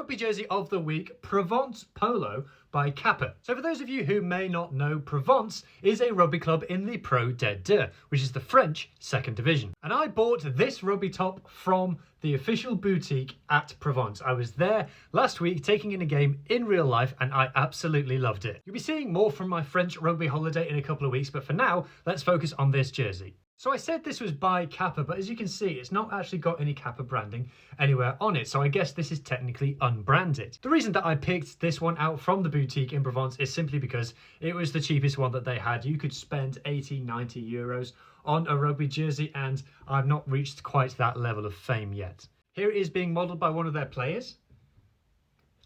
rugby jersey of the week, Provence Polo by Kappa. So for those of you who may not know, Provence is a rugby club in the Pro D2, which is the French second division. And I bought this rugby top from the official boutique at Provence. I was there last week taking in a game in real life and I absolutely loved it. You'll be seeing more from my French rugby holiday in a couple of weeks, but for now, let's focus on this jersey. So I said this was by Kappa, but as you can see, it's not actually got any Kappa branding anywhere on it, so I guess this is technically unbranded. The reason that I picked this one out from the boutique in Provence is simply because it was the cheapest one that they had. You could spend 80, 90 euros on a rugby jersey, and I've not reached quite that level of fame yet. Here it is being modelled by one of their players.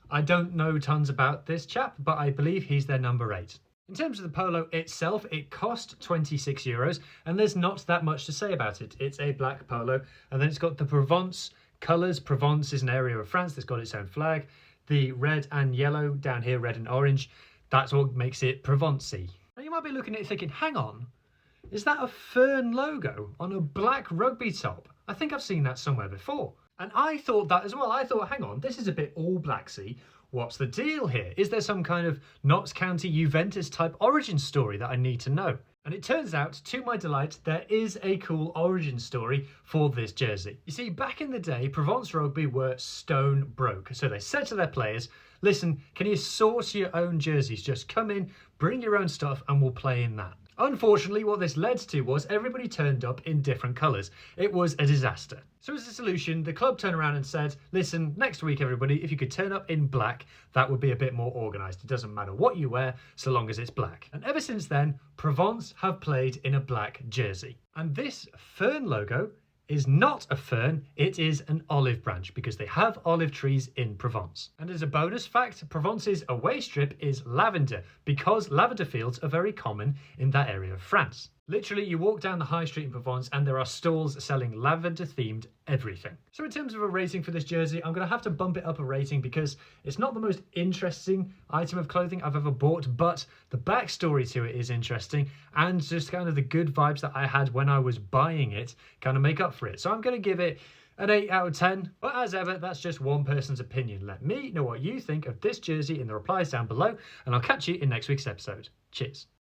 I don't know tons about this chap, but I believe he's their number 8. In terms of the polo itself, it cost 26 euros, and there's not that much to say about it. It's a black polo, and then it's got the Provence colours. Provence is an area of France that's got its own flag. The red and yellow down here, red and orange, that's what makes it Provencey. Now you might be looking at it thinking, hang on, is that a fern logo on a black rugby top? I think I've seen that somewhere before. And I thought that as well. I thought, hang on, this is a bit all blacksy. What's the deal here? Is there some kind of Notts County Juventus type origin story that I need to know? And it turns out, to my delight, there is a cool origin story for this jersey. You see, back in the day, Provence Rugby were stone broke. So they said to their players, listen, can you source your own jerseys? Just come in, bring your own stuff, and we'll play in that. Unfortunately, what this led to was everybody turned up in different colours. It was a disaster. So as a solution, the club turned around and said, listen, next week everybody, if you could turn up in black, that would be a bit more organised. It doesn't matter what you wear, so long as it's black. And ever since then, Provence have played in a black jersey. And this fern logo is not a fern, it is an olive branch, because they have olive trees in Provence. And as a bonus fact, Provence's away strip is lavender, because lavender fields are very common in that area of France. Literally, you walk down the high street in Provence and there are stalls selling lavender-themed everything. So in terms of a rating for this jersey, I'm going to have to bump it up a rating because it's not the most interesting item of clothing I've ever bought, but the backstory to it is interesting, and just kind of the good vibes that I had when I was buying it kind of make up for it. So I'm going to give it an 8 out of 10, but as ever, that's just one person's opinion. Let me know what you think of this jersey in the replies down below, and I'll catch you in next week's episode. Cheers.